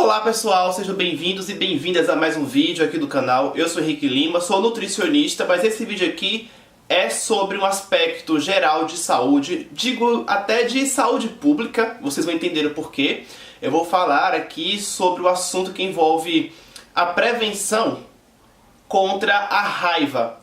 Olá pessoal, sejam bem-vindos e bem-vindas a mais um vídeo aqui do canal. Eu sou Henrique Lima, sou nutricionista, mas esse vídeo aqui é sobre um aspecto geral de saúde, digo até de saúde pública, vocês vão entender o porquê. Eu vou falar aqui sobre o assunto que envolve a prevenção contra a raiva.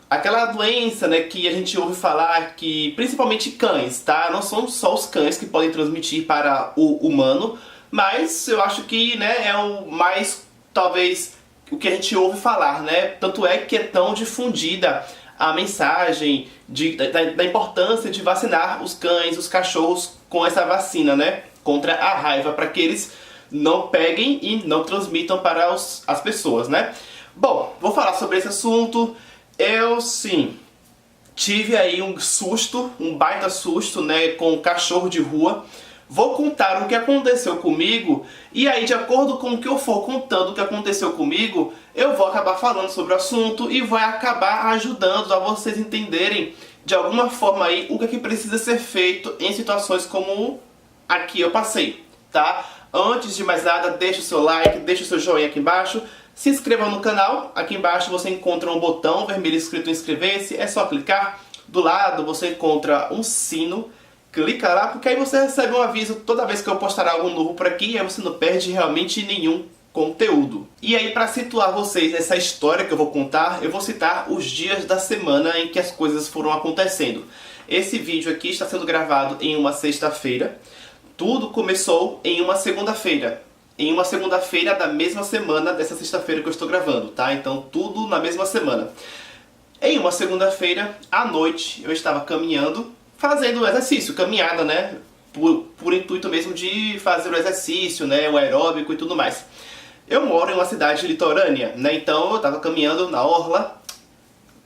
Aquela doença, né, que a gente ouve falar que, principalmente cães, tá? Não são só os cães que podem transmitir para o humano, mas eu acho que, né, é o mais, talvez, o que a gente ouve falar, né? Tanto é que é tão difundida a mensagem da importância de vacinar os cães, os cachorros com essa vacina, né? Contra a raiva, para que eles não peguem e não transmitam para as pessoas, né? Bom, vou falar sobre esse assunto. Eu, sim, tive aí um susto, um baita susto, né, com um cachorro de rua. Vou contar o que aconteceu comigo e aí, de acordo com o que eu for contando o que aconteceu comigo, eu vou acabar falando sobre o assunto e vai acabar ajudando a vocês entenderem de alguma forma aí o que é que precisa ser feito em situações como a que eu passei, tá? Antes de mais nada, deixa o seu like, deixa o seu joinha aqui embaixo. Se inscreva no canal, aqui embaixo você encontra um botão vermelho escrito inscrever-se, é só clicar. Do lado você encontra um sino, clica lá, porque aí você recebe um aviso toda vez que eu postar algo novo por aqui, e aí você não perde realmente nenhum conteúdo. E aí, para situar vocês nessa história que eu vou contar, eu vou citar os dias da semana em que as coisas foram acontecendo. Esse vídeo aqui está sendo gravado em uma sexta-feira. Tudo começou em uma segunda-feira. Em uma segunda-feira da mesma semana dessa sexta-feira que eu estou gravando, tá? Então tudo na mesma semana. Em uma segunda-feira, à noite, eu estava caminhando, fazendo exercício, caminhada, né? Por intuito mesmo de fazer o exercício, né? O aeróbico e tudo mais. Eu moro em uma cidade litorânea, né? Então eu estava caminhando na orla,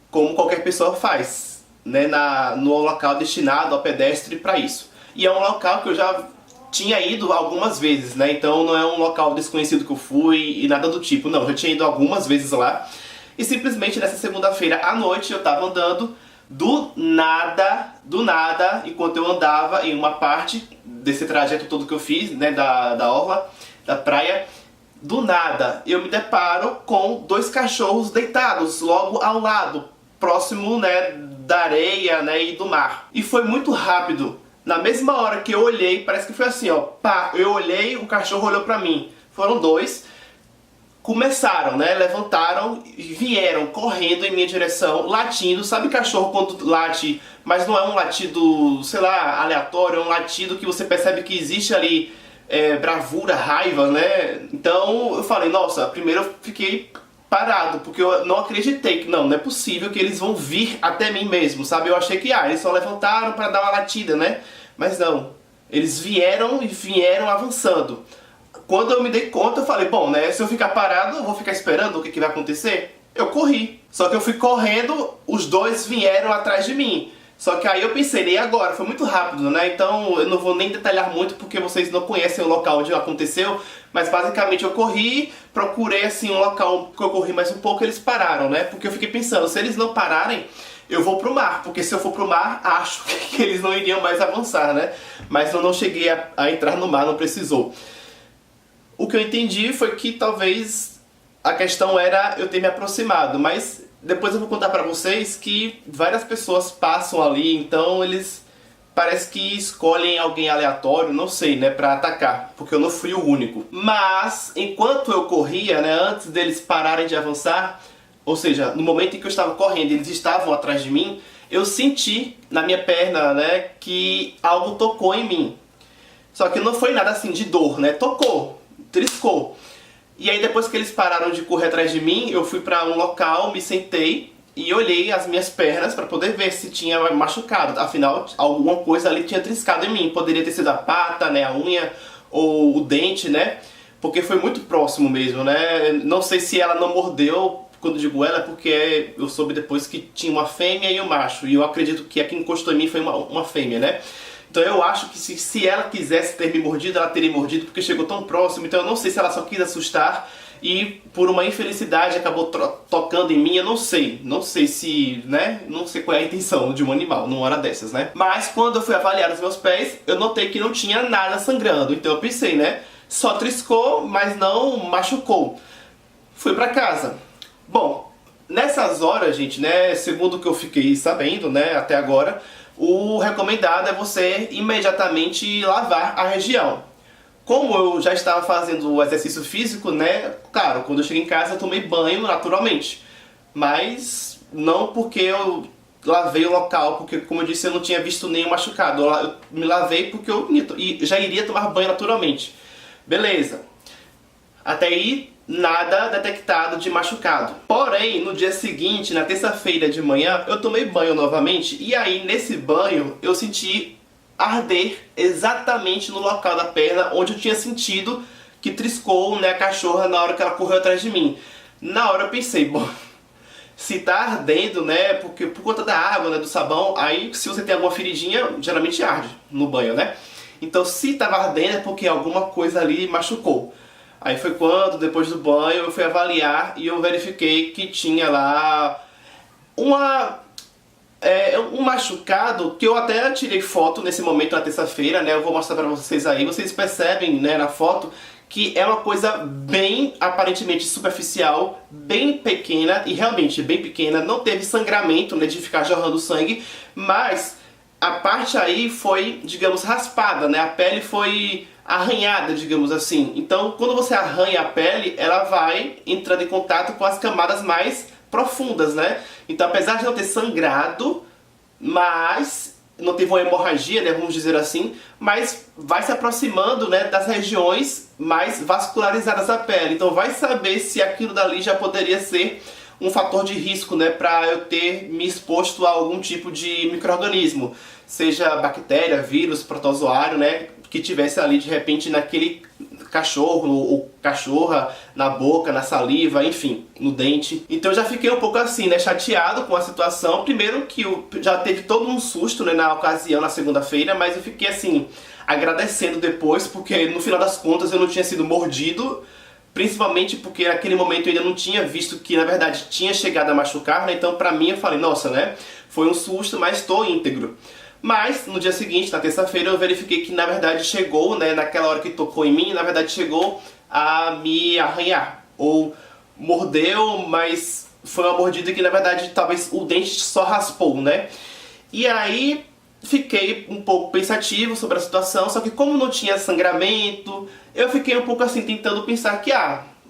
como qualquer pessoa faz, né? No local destinado ao pedestre para isso. E é um local que eu já tinha ido algumas vezes, né? Então não é um local desconhecido que eu fui e nada do tipo. Não, eu já tinha ido algumas vezes lá. E simplesmente nessa segunda-feira à noite eu tava andando do nada, enquanto eu andava em uma parte desse trajeto todo que eu fiz, né? Da orla, da praia. Do nada eu me deparo com dois cachorros deitados logo ao lado, próximo, né, da areia, né, e do mar. E foi muito rápido. Na mesma hora que eu olhei, parece que foi assim, ó, pá, eu olhei, o cachorro olhou pra mim. Foram dois, começaram, né, levantaram e vieram correndo em minha direção, latindo. Sabe cachorro quando late, mas não é um latido, sei lá, aleatório, é um latido que você percebe que existe ali bravura, raiva, né? Então eu falei, nossa, primeiro eu fiquei parado, porque eu não acreditei que não é possível que eles vão vir até mim mesmo, sabe? Eu achei que, eles só levantaram para dar uma latida, né? Mas não, eles vieram e vieram avançando. Quando eu me dei conta, eu falei, bom, né, se eu ficar parado, eu vou ficar esperando o que vai acontecer? Eu corri. Só que eu fui correndo, os dois vieram atrás de mim. Só que aí eu pensei, e agora? Foi muito rápido, né? Então eu não vou nem detalhar muito porque vocês não conhecem o local onde aconteceu. Mas basicamente eu corri, procurei assim um local que eu corri mais um pouco, eles pararam, né? Porque eu fiquei pensando, se eles não pararem, eu vou pro mar. Porque se eu for pro mar, acho que eles não iriam mais avançar, né? Mas eu não cheguei a entrar no mar, não precisou. O que eu entendi foi que talvez a questão era eu ter me aproximado, mas depois eu vou contar pra vocês que várias pessoas passam ali, então eles parece que escolhem alguém aleatório, não sei, né, pra atacar, porque eu não fui o único. Mas, enquanto eu corria, né, antes deles pararem de avançar, ou seja, no momento em que eu estava correndo, eles estavam atrás de mim, eu senti na minha perna, né, que algo tocou em mim. Só que não foi nada assim de dor, né, tocou, triscou. E aí depois que eles pararam de correr atrás de mim, eu fui pra um local, me sentei e olhei as minhas pernas pra poder ver se tinha machucado. Afinal, alguma coisa ali tinha triscado em mim. Poderia ter sido a pata, né, a unha ou o dente, né? Porque foi muito próximo mesmo, né? Não sei se ela não mordeu, quando digo ela, porque eu soube depois que tinha uma fêmea e um macho. E eu acredito que a que encostou em mim foi uma fêmea, né? Então eu acho que se ela quisesse ter me mordido, ela teria mordido porque chegou tão próximo. Então eu não sei se ela só quis assustar e por uma infelicidade acabou tocando em mim. Eu não sei. Não sei se, né? Não sei qual é a intenção de um animal numa hora dessas, né? Mas quando eu fui avaliar os meus pés, eu notei que não tinha nada sangrando. Então eu pensei, né? Só triscou, mas não machucou. Fui pra casa. Bom, nessas horas, gente, né, segundo o que eu fiquei sabendo, né, até agora, o recomendado é você imediatamente lavar a região. Como eu já estava fazendo o exercício físico, né, claro, quando eu cheguei em casa eu tomei banho naturalmente. Mas não porque eu lavei o local, porque como eu disse eu não tinha visto nenhum machucado. Eu me lavei porque eu já iria tomar banho naturalmente. Beleza. Até aí, nada detectado de machucado. Porém, no dia seguinte, na terça-feira de manhã, eu tomei banho novamente. E aí, nesse banho, eu senti arder exatamente no local da perna onde eu tinha sentido que triscou, né, a cachorra na hora que ela correu atrás de mim. Na hora eu pensei, bom, se tá ardendo, né, porque por conta da água, né, do sabão, aí se você tem alguma feridinha, geralmente arde no banho, né? Então se tava ardendo é porque alguma coisa ali machucou. Aí foi quando, depois do banho, eu fui avaliar e eu verifiquei que tinha lá um machucado que eu até tirei foto nesse momento na terça-feira, né? Eu vou mostrar pra vocês aí. Vocês percebem, né, na foto que é uma coisa bem aparentemente superficial, bem pequena e realmente bem pequena. Não teve sangramento, né, de ficar jorrando sangue, mas a parte aí foi, digamos, raspada, né? A pele foi arranhada, digamos assim. Então, quando você arranha a pele, ela vai entrando em contato com as camadas mais profundas, né? Então, apesar de não ter sangrado, mas não teve uma hemorragia, né, vamos dizer assim, mas vai se aproximando, né, das regiões mais vascularizadas da pele. Então vai saber se aquilo dali já poderia ser um fator de risco, né, para eu ter me exposto a algum tipo de micro-organismo, seja bactéria, vírus, protozoário, né, que tivesse ali de repente naquele cachorro ou cachorra, na boca, na saliva, enfim, no dente. Então eu já fiquei um pouco assim, né, chateado com a situação. Primeiro que já teve todo um susto, né, na ocasião, na segunda-feira, mas eu fiquei assim, agradecendo depois, porque no final das contas eu não tinha sido mordido, principalmente porque naquele momento eu ainda não tinha visto que na verdade tinha chegado a machucar, né, então pra mim eu falei, nossa, né, foi um susto, mas estou íntegro. Mas, no dia seguinte, na terça-feira, eu verifiquei que, na verdade, chegou, né, naquela hora que tocou em mim, na verdade, chegou a me arranhar. Ou mordeu, mas foi uma mordida que, na verdade, talvez o dente só raspou, né? E aí, fiquei um pouco pensativo sobre a situação, só que como não tinha sangramento, eu fiquei um pouco assim, tentando pensar que,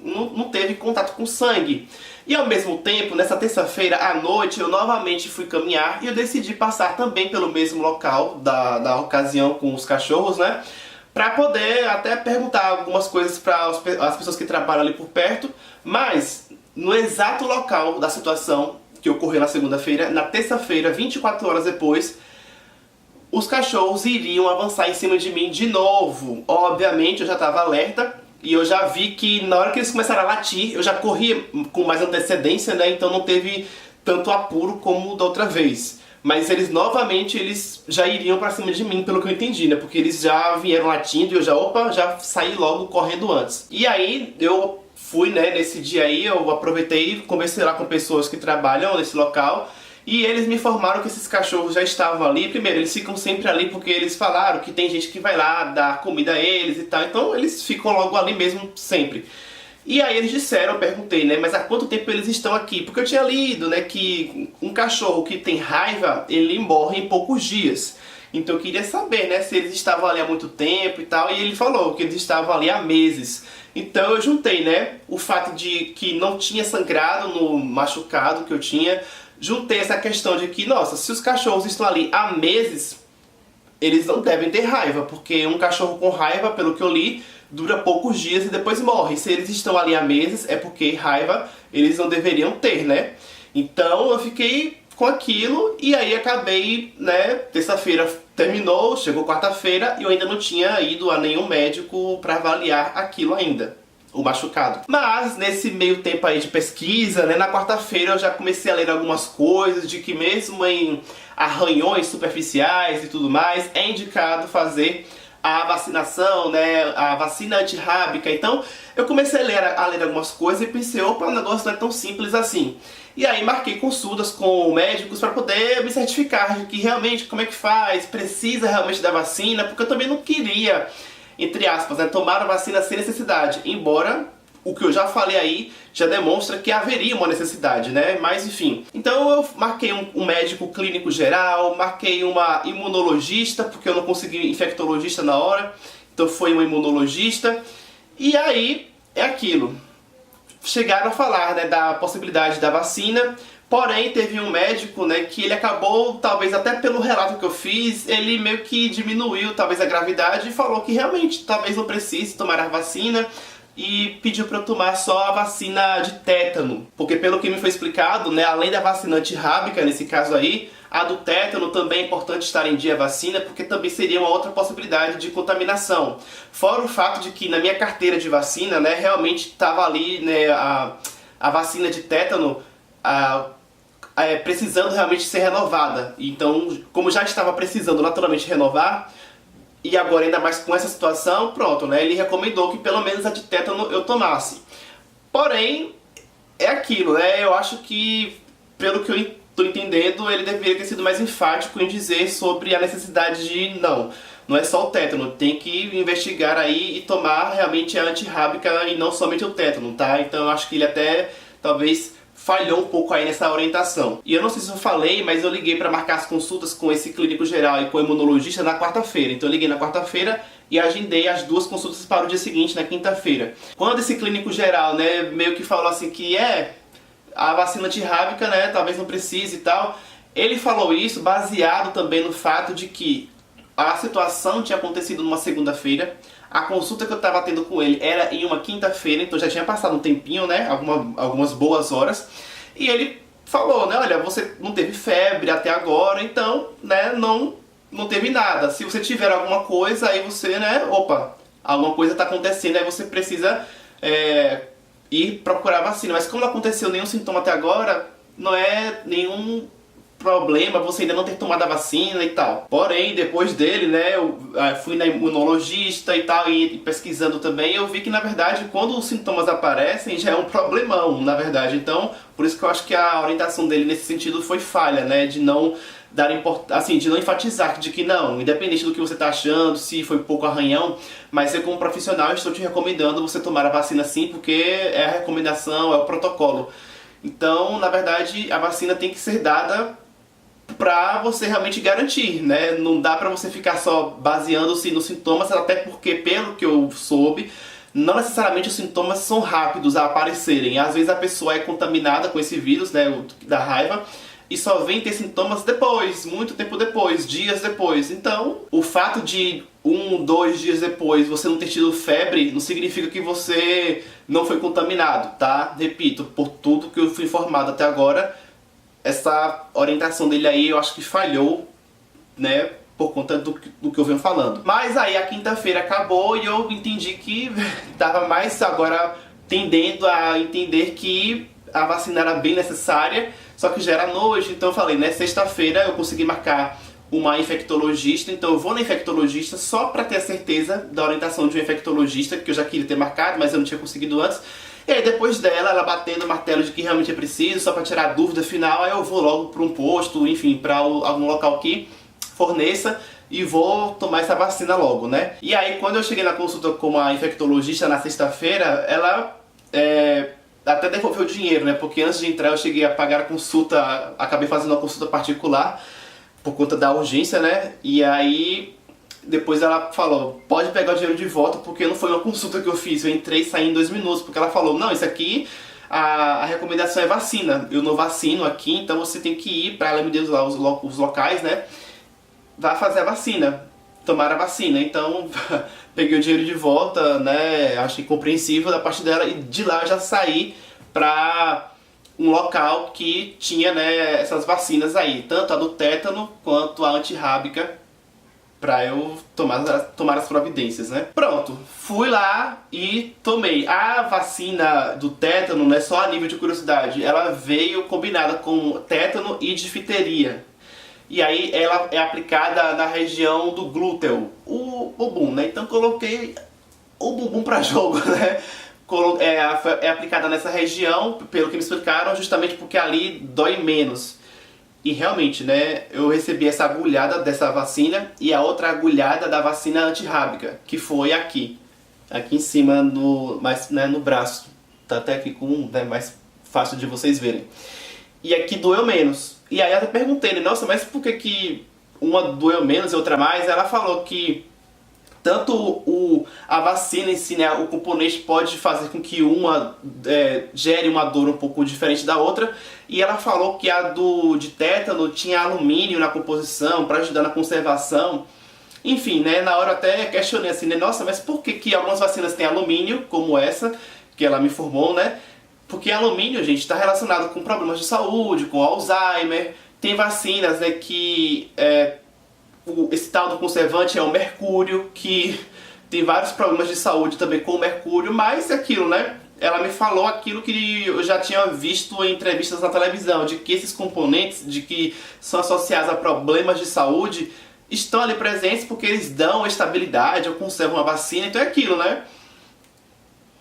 não teve contato com sangue. E ao mesmo tempo, nessa terça-feira à noite, eu novamente fui caminhar e eu decidi passar também pelo mesmo local da ocasião com os cachorros, né? Pra poder até perguntar algumas coisas para as pessoas que trabalham ali por perto. Mas, no exato local da situação que ocorreu na segunda-feira, na terça-feira, 24 horas depois, os cachorros iriam avançar em cima de mim de novo. Obviamente, eu já estava alerta. E eu já vi que na hora que eles começaram a latir, eu já corri com mais antecedência, né? Então não teve tanto apuro como da outra vez. Mas eles novamente, eles já iriam pra cima de mim, pelo que eu entendi, né? Porque eles já vieram latindo e eu já saí logo correndo antes. E aí eu fui, né, nesse dia aí, eu aproveitei e conversei lá com pessoas que trabalham nesse local. E eles me informaram que esses cachorros já estavam ali. Primeiro, eles ficam sempre ali porque eles falaram que tem gente que vai lá dar comida a eles e tal. Então eles ficam logo ali mesmo sempre. E aí eles disseram, eu perguntei, né, mas há quanto tempo eles estão aqui? Porque eu tinha lido, né, que um cachorro que tem raiva, ele morre em poucos dias. Então eu queria saber, né, se eles estavam ali há muito tempo e tal. E ele falou que eles estavam ali há meses. Então eu juntei, né, o fato de que não tinha sangrado no machucado que eu tinha. Juntei essa questão de que, nossa, se os cachorros estão ali há meses, eles não devem ter raiva, porque um cachorro com raiva, pelo que eu li, dura poucos dias e depois morre. Se eles estão ali há meses, é porque raiva eles não deveriam ter, né? Então eu fiquei com aquilo e aí acabei, né, terça-feira terminou, chegou quarta-feira e eu ainda não tinha ido a nenhum médico para avaliar aquilo ainda, o machucado. Mas nesse meio tempo aí de pesquisa, né, na quarta-feira eu já comecei a ler algumas coisas de que mesmo em arranhões superficiais e tudo mais, é indicado fazer a vacinação, né, a vacina antirrábica. Então eu comecei a ler algumas coisas e pensei, opa, o negócio não é tão simples assim. E aí marquei consultas com médicos para poder me certificar de que realmente como é que faz, precisa realmente da vacina, porque eu também não queria entre aspas, né, tomaram a vacina sem necessidade, embora o que eu já falei aí já demonstra que haveria uma necessidade, né? Mas enfim. Então eu marquei um médico clínico geral, marquei uma imunologista, porque eu não consegui infectologista na hora, então foi uma imunologista. E aí é aquilo. Chegaram a falar, né, da possibilidade da vacina, porém teve um médico, né, que ele acabou, talvez até pelo relato que eu fiz, ele meio que diminuiu talvez a gravidade e falou que realmente talvez não precise tomar a vacina, e pediu para eu tomar só a vacina de tétano, porque pelo que me foi explicado, né, além da vacina antirrábica, nesse caso aí, a do tétano também é importante estar em dia a vacina, porque também seria uma outra possibilidade de contaminação. Fora o fato de que na minha carteira de vacina, né, realmente estava ali, né, a vacina de tétano precisando realmente ser renovada. Então, como já estava precisando naturalmente renovar, e agora ainda mais com essa situação, pronto, né? Ele recomendou que pelo menos a de tétano eu tomasse. Porém, é aquilo, né? Eu acho que, pelo que eu estou entendendo, ele deveria ter sido mais enfático em dizer sobre a necessidade de não é só o tétano, tem que investigar aí e tomar realmente a antirrábica e não somente o tétano, tá? Então eu acho que ele até, talvez, falhou um pouco aí nessa orientação. E eu não sei se eu falei, mas eu liguei para marcar as consultas com esse clínico geral e com o imunologista na quarta-feira. Então eu liguei na quarta-feira e agendei as duas consultas para o dia seguinte, na quinta-feira. Quando esse clínico geral, né, meio que falou assim que a vacina antirrábica, né, talvez não precise e tal, ele falou isso baseado também no fato de que a situação tinha acontecido numa segunda-feira, a consulta que eu estava tendo com ele era em uma quinta-feira, então já tinha passado um tempinho, né, algumas boas horas, e ele falou, né, olha, você não teve febre até agora, então, né, não teve nada. Se você tiver alguma coisa, aí você, né, opa, alguma coisa está acontecendo, aí você precisa ir procurar vacina. Mas como não aconteceu nenhum sintoma até agora, não é nenhum problema você ainda não ter tomado a vacina e tal. Porém, depois dele, né, eu fui na imunologista e tal, e pesquisando também, eu vi que, na verdade, quando os sintomas aparecem, já é um problemão, na verdade. Então, por isso que eu acho que a orientação dele nesse sentido foi falha, né, de não dar assim, de não enfatizar de que não, independente do que você está achando, se foi pouco arranhão, mas eu como profissional estou te recomendando você tomar a vacina sim, porque é a recomendação, é o protocolo. Então, na verdade, a vacina tem que ser dada pra você realmente garantir, né? Não dá pra você ficar só baseando-se nos sintomas, até porque, pelo que eu soube, não necessariamente os sintomas são rápidos a aparecerem. Às vezes a pessoa é contaminada com esse vírus, né, da raiva, e só vem ter sintomas depois, muito tempo depois, dias depois. Então, o fato de 1, 2 dias depois você não ter tido febre, não significa que você não foi contaminado, tá? Repito, por tudo que eu fui informado até agora, essa orientação dele aí eu acho que falhou, né, por conta do que eu venho falando. Mas aí a quinta-feira acabou e eu entendi que estava mais agora tendendo a entender que a vacina era bem necessária, só que já era noite, então eu falei, né, sexta-feira eu consegui marcar uma infectologista, então eu vou na infectologista só para ter a certeza da orientação de um infectologista, que eu já queria ter marcado, mas eu não tinha conseguido antes. E aí depois dela, ela batendo o martelo de que realmente é preciso, só para tirar a dúvida final, aí eu vou logo para um posto, enfim, para algum local que forneça e vou tomar essa vacina logo, né? E aí quando eu cheguei na consulta com a infectologista na sexta-feira, ela até devolveu o dinheiro, né? Porque antes de entrar eu cheguei a pagar a consulta, acabei fazendo uma consulta particular por conta da urgência, né? E aí depois ela falou, pode pegar o dinheiro de volta, porque não foi uma consulta que eu fiz, eu entrei e saí em 2 minutos, porque ela falou, não, isso aqui, a recomendação é vacina, eu não vacino aqui, então você tem que ir, para ela me deu lá os locais, né, vai fazer a vacina, tomar a vacina. Então peguei o dinheiro de volta, né, achei compreensível da parte dela, e de lá eu já saí para um local que tinha, né, essas vacinas aí, tanto a do tétano quanto a antirrábica, pra eu tomar as providências, né? Pronto, fui lá e tomei. A vacina do tétano, né, só a nível de curiosidade, ela veio combinada com tétano e difteria. E aí ela é aplicada na região do glúteo, o bumbum, né? Então coloquei o bumbum pra jogo, né? É aplicada nessa região, pelo que me explicaram, justamente porque ali dói menos. E realmente, né, eu recebi essa agulhada dessa vacina e a outra agulhada da vacina antirrábica, que foi aqui em cima, no braço. Tá até aqui com, né, mais fácil de vocês verem. E aqui doeu menos. E aí eu até perguntei, né, nossa, mas por que que uma doeu menos e outra mais? Ela falou que tanto a vacina em si, né, o componente pode fazer com que uma gere uma dor um pouco diferente da outra. E ela falou que a de tétano tinha alumínio na composição para ajudar na conservação. Enfim, né, na hora eu até questionei assim, né, nossa, mas por que que algumas vacinas têm alumínio, como essa, que ela me informou, né? Porque alumínio, gente, está relacionado com problemas de saúde, com Alzheimer. Tem vacinas, né, que esse tal do conservante é o mercúrio, que tem vários problemas de saúde também com o mercúrio, mas é aquilo, né? Ela me falou aquilo que eu já tinha visto em entrevistas na televisão, de que esses componentes, de que são associados a problemas de saúde, estão ali presentes porque eles dão estabilidade ou conservam a vacina, então é aquilo, né?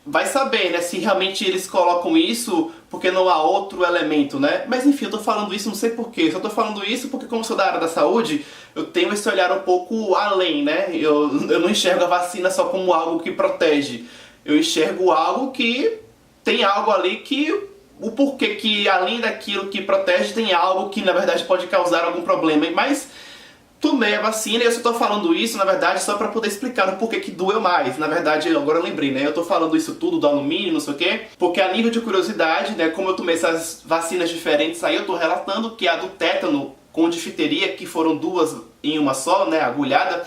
Vai saber, né, se realmente eles colocam isso porque não há outro elemento, né? Mas enfim, eu tô falando isso, não sei porquê. Eu só tô falando isso porque, como sou da área da saúde, eu tenho esse olhar um pouco além, né? Eu não enxergo a vacina só como algo que protege. Eu enxergo algo que tem algo ali que... o porquê que, além daquilo que protege, tem algo que, na verdade, pode causar algum problema. Mas... tomei a vacina e eu só tô falando isso, na verdade, só pra poder explicar o porquê que doeu mais. Na verdade, agora eu lembrei, né? Eu tô falando isso tudo do alumínio, não sei o quê, porque a nível de curiosidade, né? Como eu tomei essas vacinas diferentes, aí eu tô relatando que a do tétano com difteria, que foram duas em uma só, né? Agulhada,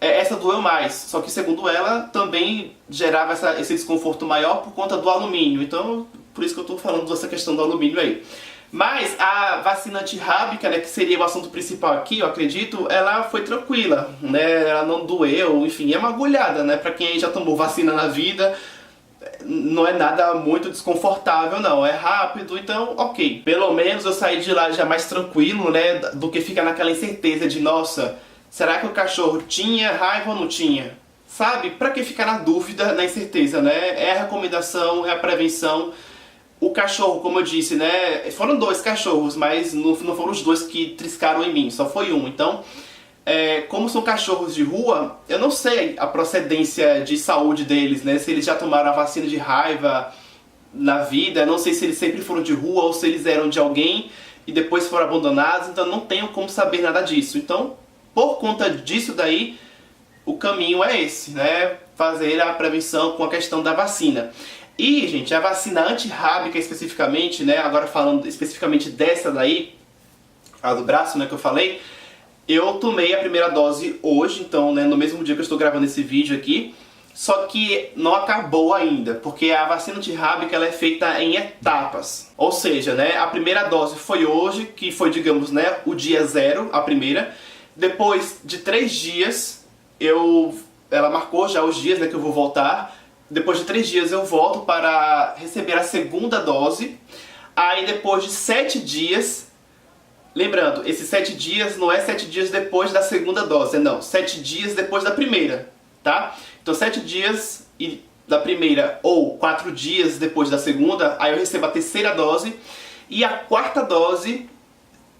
essa doeu mais. Só que, segundo ela, também gerava esse desconforto maior por conta do alumínio. Então, por isso que eu tô falando dessa questão do alumínio aí. Mas a vacina antirrábica, né, que seria o assunto principal aqui, eu acredito, ela foi tranquila, né, ela não doeu, enfim, é uma agulhada, né, pra quem já tomou vacina na vida, não é nada muito desconfortável não, é rápido, então ok. Pelo menos eu saí de lá já mais tranquilo, né, do que ficar naquela incerteza de, nossa, será que o cachorro tinha raiva ou não tinha? Sabe, pra que ficar na dúvida, na incerteza, né, é a recomendação, é a prevenção. O cachorro, como eu disse, né, foram 2 cachorros, mas não foram os 2 que triscaram em mim, só foi um. Então, como são cachorros de rua, eu não sei a procedência de saúde deles, né, se eles já tomaram a vacina de raiva na vida, não sei se eles sempre foram de rua ou se eles eram de alguém e depois foram abandonados, então não tenho como saber nada disso. Então, por conta disso daí, o caminho é esse, né, fazer a prevenção com a questão da vacina. E, gente, a vacina antirrábica especificamente, né, agora falando especificamente dessa daí, a do braço, né, que eu falei, eu tomei a primeira dose hoje, então, né, no mesmo dia que eu estou gravando esse vídeo aqui, só que não acabou ainda, porque a vacina antirrábica ela é feita em etapas. Ou seja, né, a primeira dose foi hoje, que foi, digamos, né, o dia 0, a primeira. Depois de 3 dias, ela marcou já os dias, né, que eu vou voltar. Depois de 3 dias eu volto para receber a segunda dose. Aí depois de 7 dias, lembrando, esses 7 dias não é 7 dias depois da segunda dose, não, 7 dias depois da primeira, tá? Então 7 dias da primeira ou 4 dias depois da segunda, aí eu recebo a terceira dose. E a quarta dose,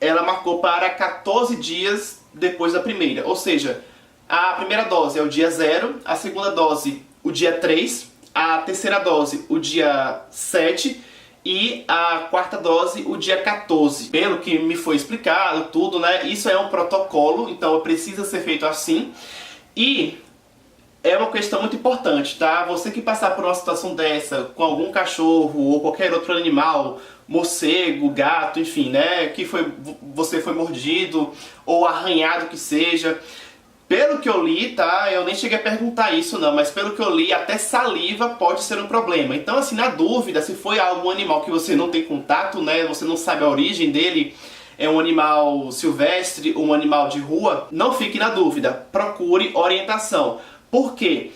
ela marcou para 14 dias depois da primeira. Ou seja, a primeira dose é o dia 0, a segunda dose o dia 3, a terceira dose o dia 7 e a quarta dose o dia 14. Pelo que me foi explicado, tudo, né? Isso é um protocolo, então precisa ser feito assim. E é uma questão muito importante, tá? Você que passar por uma situação dessa com algum cachorro ou qualquer outro animal, morcego, gato, enfim, né? Que você foi mordido ou arranhado que seja. Pelo que eu li, tá? Eu nem cheguei a perguntar isso não, mas pelo que eu li, até saliva pode ser um problema. Então, assim, na dúvida, se foi algum animal que você não tem contato, né? Você não sabe a origem dele, é um animal silvestre ou um animal de rua, não fique na dúvida. Procure orientação. Por quê?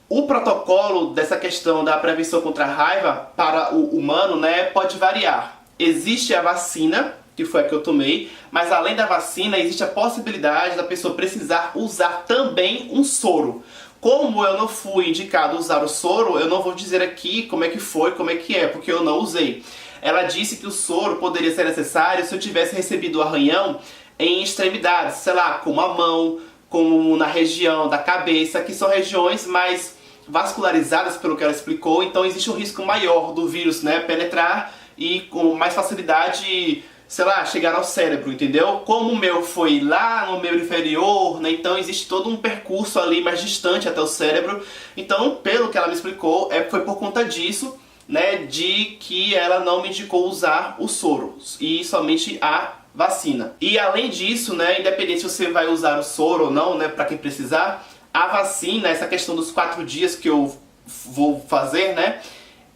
O protocolo dessa questão da prevenção contra a raiva para o humano, né, pode variar. Existe a vacina, que foi a que eu tomei, mas além da vacina existe a possibilidade da pessoa precisar usar também um soro. Como eu não fui indicado usar o soro, eu não vou dizer aqui como é que foi, como é que é, porque eu não usei. Ela disse que o soro poderia ser necessário se eu tivesse recebido o arranhão em extremidades, sei lá, como a mão, como na região da cabeça, que são regiões mais vascularizadas, pelo que ela explicou, então existe um risco maior do vírus, né, penetrar e com mais facilidade, sei lá, chegar ao cérebro, entendeu? Como o meu foi lá no membro inferior, né, então existe todo um percurso ali mais distante até o cérebro, então, pelo que ela me explicou, foi por conta disso, né, de que ela não me indicou usar o soro e somente a vacina. E além disso, né, independente se você vai usar o soro ou não, né, para quem precisar, a vacina, essa questão dos 4 dias que eu vou fazer, né,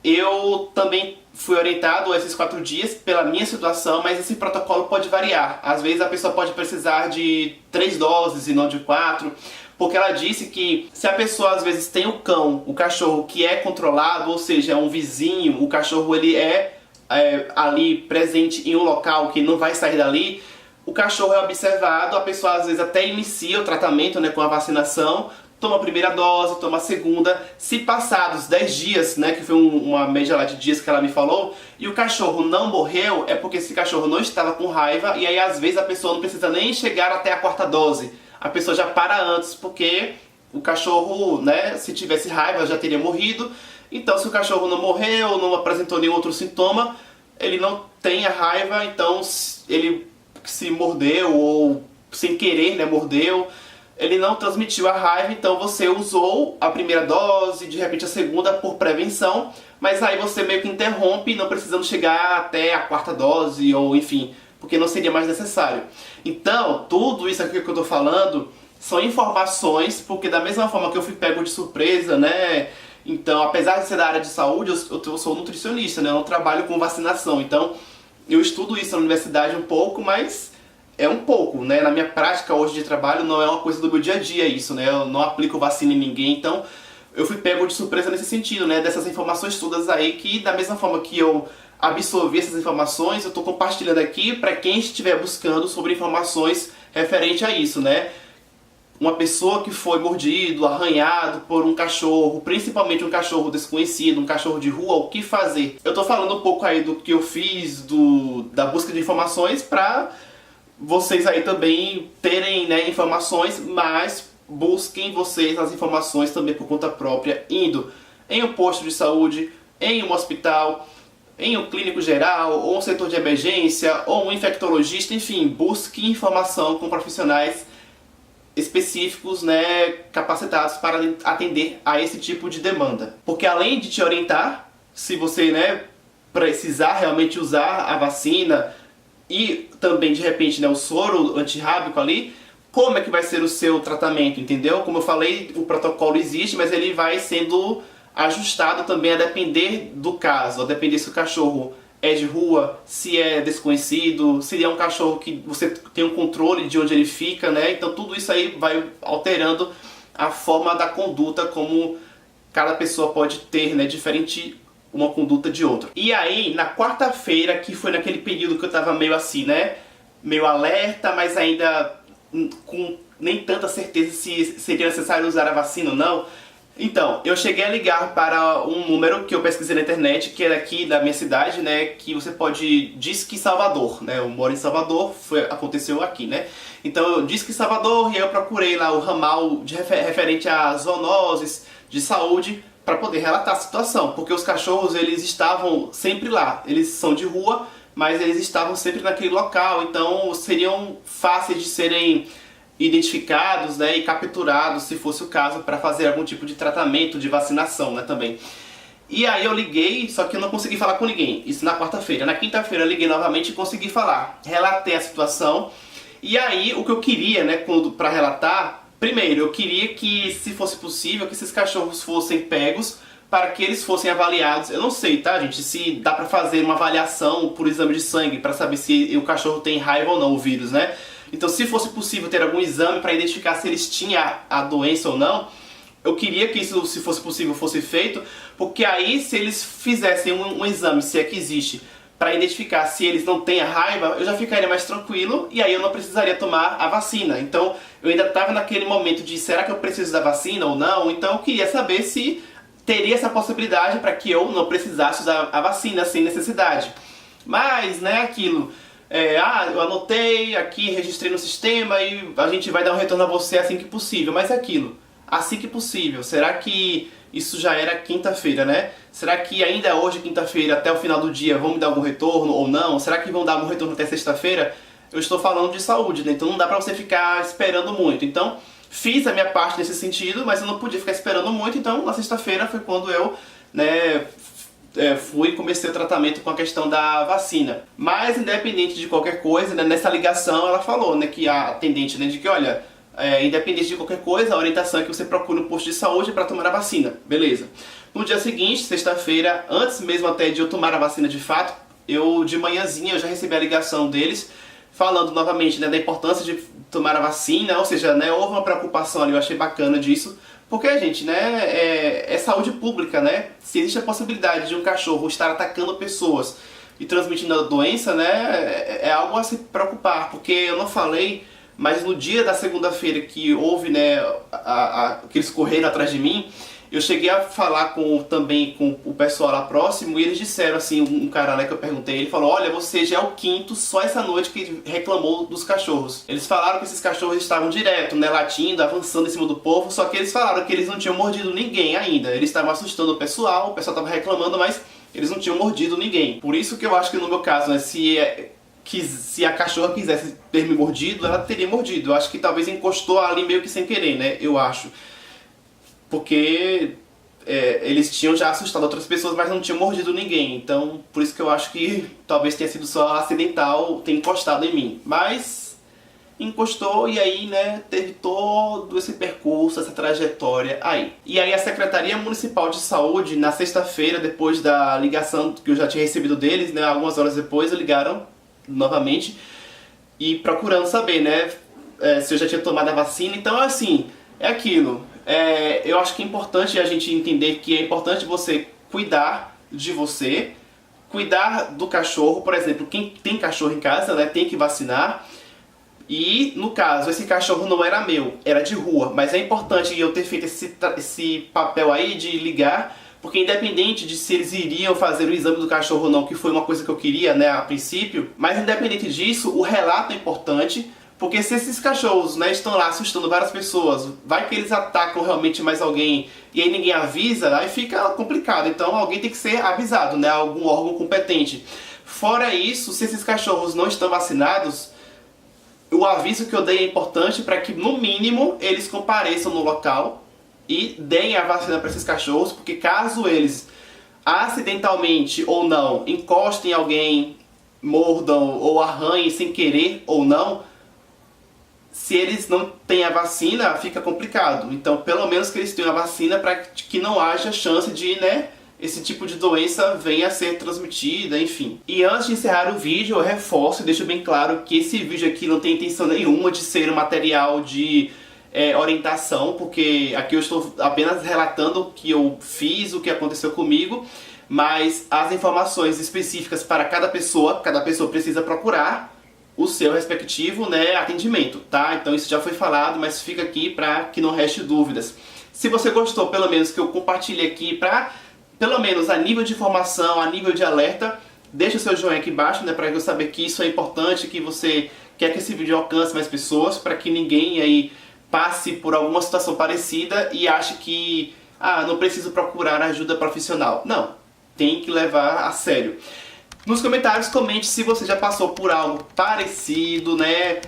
eu também fui orientado a esses 4 dias pela minha situação, mas esse protocolo pode variar. Às vezes a pessoa pode precisar de 3 doses e não de 4, porque ela disse que se a pessoa às vezes tem o cão, o cachorro que é controlado, ou seja, é um vizinho, o cachorro ele é ali presente em um local que não vai sair dali, o cachorro é observado, a pessoa às vezes até inicia o tratamento, né, com a vacinação, toma a primeira dose, toma a segunda, se passados 10 dias, né, que foi uma média lá de dias que ela me falou, e o cachorro não morreu, é porque esse cachorro não estava com raiva, e aí às vezes a pessoa não precisa nem chegar até a 4ª dose, a pessoa já para antes, porque o cachorro, né, se tivesse raiva já teria morrido, então se o cachorro não morreu, não apresentou nenhum outro sintoma, ele não tem a raiva, então ele se mordeu ou sem querer, né, mordeu, ele não transmitiu a raiva, então você usou a primeira dose, de repente a segunda por prevenção, mas aí você meio que interrompe, não precisando chegar até a 4ª dose, ou enfim, porque não seria mais necessário. Então, tudo isso aqui que eu tô falando são informações, porque da mesma forma que eu fui pego de surpresa, né, então apesar de ser da área de saúde, eu sou nutricionista, né, eu não trabalho com vacinação, então eu estudo isso na universidade um pouco, mas é um pouco, né? Na minha prática hoje de trabalho não é uma coisa do meu dia a dia isso, né? Eu não aplico vacina em ninguém, então eu fui pego de surpresa nesse sentido, né? Dessas informações todas aí que, da mesma forma que eu absorvi essas informações, eu tô compartilhando aqui para quem estiver buscando sobre informações referente a isso, né? Uma pessoa que foi mordido, arranhado por um cachorro, principalmente um cachorro desconhecido, um cachorro de rua, o que fazer? Eu tô falando um pouco aí do que eu fiz, da busca de informações para vocês aí também terem, né, informações, mas busquem vocês as informações também por conta própria, indo em um posto de saúde, em um hospital, em um clínico geral, ou um setor de emergência, ou um infectologista, enfim, busque informação com profissionais específicos, né, capacitados para atender a esse tipo de demanda. Porque além de te orientar, se você, né, precisar realmente usar a vacina, e também, de repente, né, o soro antirrábico ali, como é que vai ser o seu tratamento, entendeu? Como eu falei, o protocolo existe, mas ele vai sendo ajustado também a depender do caso, a depender se o cachorro é de rua, se é desconhecido, se é um cachorro que você tem um controle de onde ele fica, né? Então tudo isso aí vai alterando a forma da conduta, como cada pessoa pode ter, né, diferente uma conduta de outra. E aí, na quarta-feira, que foi naquele período que eu tava meio assim, né, meio alerta, mas ainda com nem tanta certeza se seria necessário usar a vacina ou não, então, eu cheguei a ligar para um número que eu pesquisei na internet, que é daqui da minha cidade, né, que você pode... Disque Salvador, né, eu moro em Salvador, aconteceu aqui, né. Então, eu Disque Salvador, e aí eu procurei lá o ramal referente a zoonoses de saúde, para poder relatar a situação, porque os cachorros, eles estavam sempre lá, eles são de rua, mas eles estavam sempre naquele local, então seriam fáceis de serem identificados, né, e capturados, se fosse o caso, para fazer algum tipo de tratamento, de vacinação, né, também. E aí eu liguei, só que eu não consegui falar com ninguém, isso na quarta-feira. Na quinta-feira eu liguei novamente e consegui falar, relatei a situação, e aí o que eu queria, né, para relatar, primeiro, eu queria que, se fosse possível, que esses cachorros fossem pegos para que eles fossem avaliados. Eu não sei, tá, gente, se dá pra fazer uma avaliação por exame de sangue para saber se o cachorro tem raiva ou não, o vírus, né? Então, se fosse possível ter algum exame para identificar se eles tinham a doença ou não, eu queria que isso, se fosse possível, fosse feito, porque aí, se eles fizessem um exame, se é que existe, para identificar se eles não têm a raiva, eu já ficaria mais tranquilo e aí eu não precisaria tomar a vacina. Então eu ainda estava naquele momento de será que eu preciso da vacina ou não? Então eu queria saber se teria essa possibilidade para que eu não precisasse usar a vacina sem necessidade. Mas, né, aquilo, eu anotei aqui, registrei no sistema e a gente vai dar um retorno a você assim que possível. Mas é aquilo, assim que possível. Será que isso já era quinta-feira, né? Será que ainda hoje, quinta-feira, até o final do dia, vão me dar algum retorno ou não? Será que vão dar algum retorno até sexta-feira? Eu estou falando de saúde, né? Então não dá pra você ficar esperando muito. Então, fiz a minha parte nesse sentido, mas eu não podia ficar esperando muito. Então, na sexta-feira foi quando eu, né, fui e comecei o tratamento com a questão da vacina. Mas, independente de qualquer coisa, né, nessa ligação ela falou, né, que a atendente, né, de que, olha, independente de qualquer coisa, a orientação é que você procure um posto de saúde para tomar a vacina. Beleza. No dia seguinte, sexta-feira, antes mesmo até de eu tomar a vacina de fato, de manhãzinha eu já recebi a ligação deles, falando novamente, né, da importância de tomar a vacina, ou seja, né, houve uma preocupação ali, eu achei bacana disso, porque, gente, né, é saúde pública, né? Se existe a possibilidade de um cachorro estar atacando pessoas e transmitindo a doença, né, é algo a se preocupar, porque eu não falei, mas no dia da segunda-feira que houve, né, que eles correram atrás de mim, eu cheguei a falar também com o pessoal lá próximo e eles disseram assim, um cara lá que eu perguntei, ele falou, olha, você já é o quinto só essa noite que reclamou dos cachorros. Eles falaram que esses cachorros estavam direto, né, latindo, avançando em cima do povo, só que eles falaram que eles não tinham mordido ninguém ainda. Eles estavam assustando o pessoal estava reclamando, mas eles não tinham mordido ninguém. Por isso que eu acho que no meu caso, né, se a cachorra quisesse ter me mordido, ela teria mordido. Eu acho que talvez encostou ali meio que sem querer, né, eu acho. Porque eles tinham já assustado outras pessoas, mas não tinham mordido ninguém. Então, por isso que eu acho que talvez tenha sido só acidental ter encostado em mim. Mas encostou e aí, né, teve todo esse percurso, essa trajetória aí. E aí a Secretaria Municipal de Saúde, na sexta-feira, depois da ligação que eu já tinha recebido deles, né, algumas horas depois, ligaram novamente e procurando saber, né, se eu já tinha tomado a vacina. Então, assim, é aquilo. Eu acho que é importante a gente entender que é importante você cuidar de você, cuidar do cachorro. Por exemplo, quem tem cachorro em casa, né, tem que vacinar. E, no caso, esse cachorro não era meu, era de rua. Mas é importante eu ter feito esse papel aí de ligar, porque independente de se eles iriam fazer o exame do cachorro ou não, que foi uma coisa que eu queria, né, a princípio, mas independente disso, o relato é importante. Porque se esses cachorros, né, estão lá assustando várias pessoas, vai que eles atacam realmente mais alguém e aí ninguém avisa, aí fica complicado. Então alguém tem que ser avisado, né, algum órgão competente. Fora isso, se esses cachorros não estão vacinados, o aviso que eu dei é importante para que, no mínimo, eles compareçam no local e deem a vacina para esses cachorros, porque caso eles acidentalmente ou não encostem em alguém, mordam ou arranhem sem querer ou não, se eles não têm a vacina, fica complicado. Então, pelo menos que eles tenham a vacina para que não haja chance de, né, esse tipo de doença venha a ser transmitida, enfim. E antes de encerrar o vídeo, eu reforço e deixo bem claro que esse vídeo aqui não tem intenção nenhuma de ser um material de orientação, porque aqui eu estou apenas relatando o que eu fiz, o que aconteceu comigo, mas as informações específicas para cada pessoa precisa procurar o seu respectivo, né, atendimento, tá? Então isso já foi falado, mas fica aqui para que não reste dúvidas. Se você gostou, pelo menos, que eu compartilhe aqui para, pelo menos a nível de informação, a nível de alerta, deixa o seu joinha aqui embaixo, né, para eu saber que isso é importante, que você quer que esse vídeo alcance mais pessoas, para que ninguém aí passe por alguma situação parecida e ache que, não preciso procurar ajuda profissional. Não, tem que levar a sério. Nos comentários, comente se você já passou por algo parecido, né?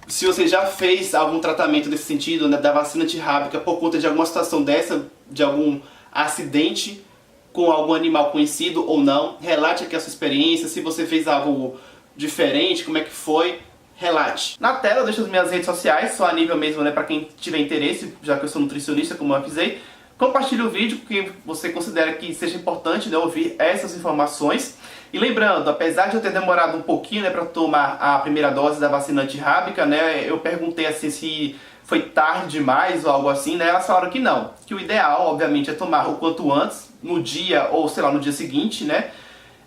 Se você já fez algum tratamento nesse sentido, né, da vacina antirrábica por conta de alguma situação dessa, de algum acidente com algum animal conhecido ou não. Relate aqui a sua experiência, se você fez algo diferente, como é que foi, relate. Na tela eu deixo as minhas redes sociais, só a nível mesmo, né, para quem tiver interesse, já que eu sou nutricionista, como eu avisei. Compartilhe o vídeo porque você considera que seja importante, né, ouvir essas informações. E lembrando, apesar de eu ter demorado um pouquinho, né, para tomar a primeira dose da vacina antirrábica, né, eu perguntei assim se foi tarde demais ou algo assim, né, elas falaram que não. Que o ideal, obviamente, é tomar o quanto antes, no dia ou, sei lá, no dia seguinte, né.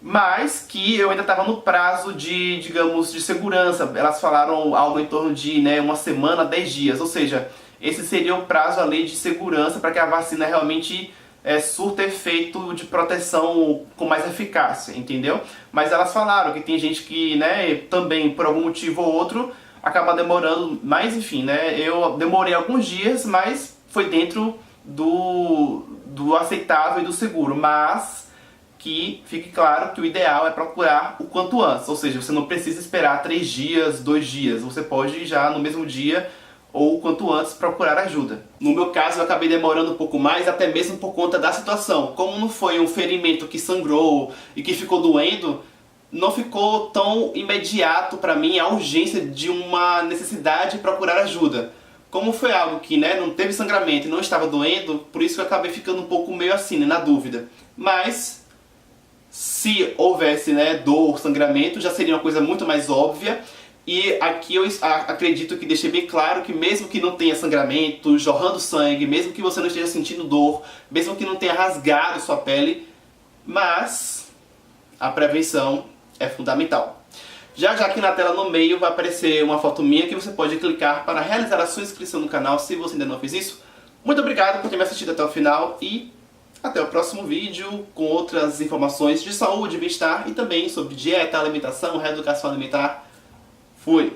mas que eu ainda estava no prazo de, digamos, de segurança. Elas falaram algo em torno de, né, 1 semana, 10 dias, ou seja, esse seria o prazo ali de segurança para que a vacina realmente surta efeito de proteção com mais eficácia, entendeu? Mas elas falaram que tem gente que, né, também por algum motivo ou outro acaba demorando, mas enfim, né, eu demorei alguns dias, mas foi dentro do aceitável e do seguro, mas que fique claro que o ideal é procurar o quanto antes, ou seja, você não precisa esperar 3 dias, 2 dias, você pode já no mesmo dia ou quanto antes procurar ajuda. No meu caso eu acabei demorando um pouco mais, até mesmo por conta da situação. Como não foi um ferimento que sangrou e que ficou doendo, não ficou tão imediato para mim a urgência de uma necessidade de procurar ajuda. Como foi algo que, né, não teve sangramento e não estava doendo, por isso que eu acabei ficando um pouco meio assim, né, na dúvida. Mas se houvesse, né, dor, sangramento, já seria uma coisa muito mais óbvia. E aqui eu acredito que deixei bem claro que mesmo que não tenha sangramento, jorrando sangue, mesmo que você não esteja sentindo dor, mesmo que não tenha rasgado sua pele, mas a prevenção é fundamental. Já aqui na tela no meio vai aparecer uma foto minha que você pode clicar para realizar a sua inscrição no canal se você ainda não fez isso. Muito obrigado por ter me assistido até o final e até o próximo vídeo com outras informações de saúde, bem-estar e também sobre dieta, alimentação, reeducação alimentar. Fui!